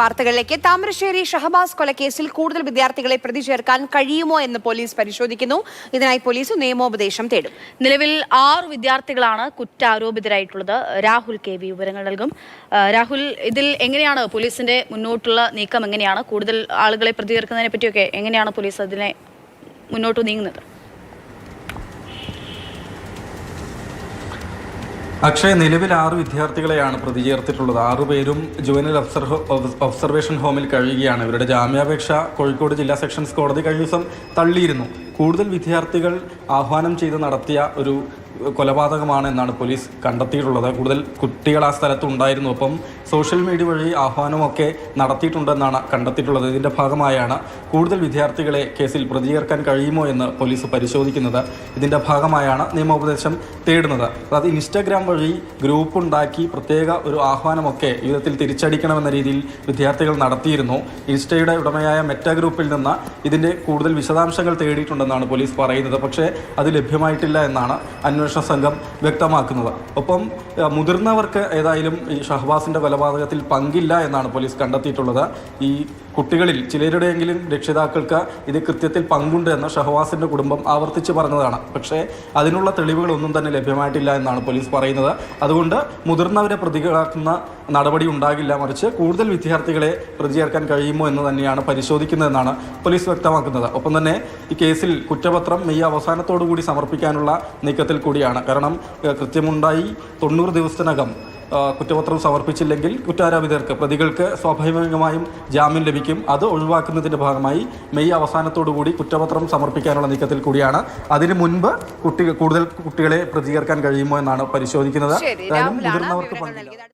വാർത്തകളിലേക്ക്. താമരശ്ശേരി ഷഹബാസ് കൊലക്കേസിൽ കൂടുതൽ വിദ്യാർത്ഥികളെ പ്രതി ചേർക്കാൻ കഴിയുമോ എന്ന് പോലീസ് പരിശോധിക്കുന്നു. ഇതിനായി പോലീസ് നിയമോപദേശം തേടും. നിലവിൽ 6 വിദ്യാർത്ഥികളാണ് കുറ്റാരോപിതരായിട്ടുള്ളത്. രാഹുൽ കെ വി വിവരങ്ങൾ നൽകും. രാഹുൽ, ഇതിൽ എങ്ങനെയാണ് പോലീസിന്റെ മുന്നോട്ടുള്ള നീക്കം? എങ്ങനെയാണ് കൂടുതൽ ആളുകളെ പ്രതി ചേർക്കുന്നതിനെ പറ്റിയൊക്കെ എങ്ങനെയാണ് പോലീസ് അതിനെ മുന്നോട്ട് നീങ്ങുന്നത്? അക്ഷയ്, നിലവിൽ 6 വിദ്യാർത്ഥികളെയാണ് പ്രതി ചേർത്തിട്ടുള്ളത്. 6 പേരും ജുവനൈൽ ഒബ്സർവേഷൻ ഹോമിൽ കഴിയുകയാണ്. ഇവരുടെ ജാമ്യാപേക്ഷ കോഴിക്കോട് ജില്ലാ സെഷൻസ് കോടതി കഴിഞ്ഞ ദിവസം തള്ളിയിരുന്നു. കൂടുതൽ വിദ്യാർത്ഥികൾ ആഹ്വാനം ചെയ്ത് നടത്തിയ ഒരു കൊലപാതകമാണ് എന്നാണ് പോലീസ് കണ്ടെത്തിയിട്ടുള്ളത്. കൂടുതൽ കുട്ടികൾ ആ സ്ഥലത്ത് ഉണ്ടായിരുന്നു. ഒപ്പം സോഷ്യൽ മീഡിയ വഴി ആഹ്വാനമൊക്കെ നടത്തിയിട്ടുണ്ടെന്നാണ് കണ്ടെത്തിയിട്ടുള്ളത്. ഇതിൻ്റെ ഭാഗമായാണ് കൂടുതൽ വിദ്യാർത്ഥികളെ കേസിൽ പ്രതി ചേർക്കാൻ കഴിയുമോ എന്ന് പോലീസ് പരിശോധിക്കുന്നത്. ഇതിൻ്റെ ഭാഗമായാണ് നിയമോപദേശം തേടുന്നത്. അതായത് ഇൻസ്റ്റാഗ്രാം വഴി ഗ്രൂപ്പ് ഉണ്ടാക്കി പ്രത്യേക ഒരു ആഹ്വാനമൊക്കെ വിധത്തിൽ തിരിച്ചടിക്കണമെന്ന രീതിയിൽ വിദ്യാർത്ഥികൾ നടത്തിയിരുന്നു. ഇൻസ്റ്റയുടെ ഉടമയായ മെറ്റ ഗ്രൂപ്പിൽ നിന്ന് ഇതിൻ്റെ കൂടുതൽ വിശദാംശങ്ങൾ തേടിയിട്ടുണ്ടെന്നാണ് പോലീസ് പറയുന്നത്. പക്ഷേ അത് ലഭ്യമായിട്ടില്ല എന്നാണ് അന്വേഷണ സംഘം വ്യക്തമാക്കുന്നത്. ഒപ്പം മുതിർന്നവർക്ക് ഏതായാലും ഈ ഷഹബാസിന്റെ കൊലപാതകത്തിൽ പങ്കില്ല എന്നാണ് പോലീസ് കണ്ടെത്തിയിട്ടുള്ളത്. ഈ കുട്ടികളിൽ ചിലരുടെയെങ്കിലും രക്ഷിതാക്കൾക്ക് ഇത് കൃത്യത്തിൽ പങ്കുണ്ട് എന്ന് ഷഹബാസിന്റെ കുടുംബം ആവർത്തിച്ച് പറഞ്ഞതാണ്. പക്ഷേ അതിനുള്ള തെളിവുകളൊന്നും തന്നെ ലഭ്യമായിട്ടില്ല എന്നാണ് പോലീസ് പറയുന്നത്. അതുകൊണ്ട് മുതിർന്നവരെ പ്രതികളാക്കുന്ന നടപടി ഉണ്ടാകില്ല, മറിച്ച് കൂടുതൽ വിദ്യാർത്ഥികളെ പ്രതി ചേർക്കാൻ കഴിയുമോ എന്ന് തന്നെയാണ് പരിശോധിക്കുന്നതെന്നാണ് പോലീസ് വ്യക്തമാക്കുന്നത്. ഒപ്പം തന്നെ ഈ കേസിൽ കുറ്റപത്രം മെയ് അവസാനത്തോടു കൂടി സമർപ്പിക്കാനുള്ള നീക്കത്തിൽ കൂടിയാണ്. കാരണം കൃത്യമുണ്ടായി 90 ദിവസത്തിനകം കുറ്റപത്രം സമർപ്പിച്ചില്ലെങ്കിൽ കുറ്റാരോപിതർക്ക് പ്രതികൾക്ക് സ്വാഭാവികമായും ജാമ്യം ലഭിക്കും. അത് ഒഴിവാക്കുന്നതിൻ്റെ ഭാഗമായി മെയ് അവസാനത്തോടുകൂടി കുറ്റപത്രം സമർപ്പിക്കാനുള്ള നീക്കത്തിൽ കൂടിയാണ്. അതിനു മുൻപ് കൂടുതൽ കുട്ടികളെ പ്രതി ചേർക്കാൻ കഴിയുമോ എന്നാണ് പരിശോധിക്കുന്നത്. മുതിർന്നവർക്ക് പങ്കില്ല.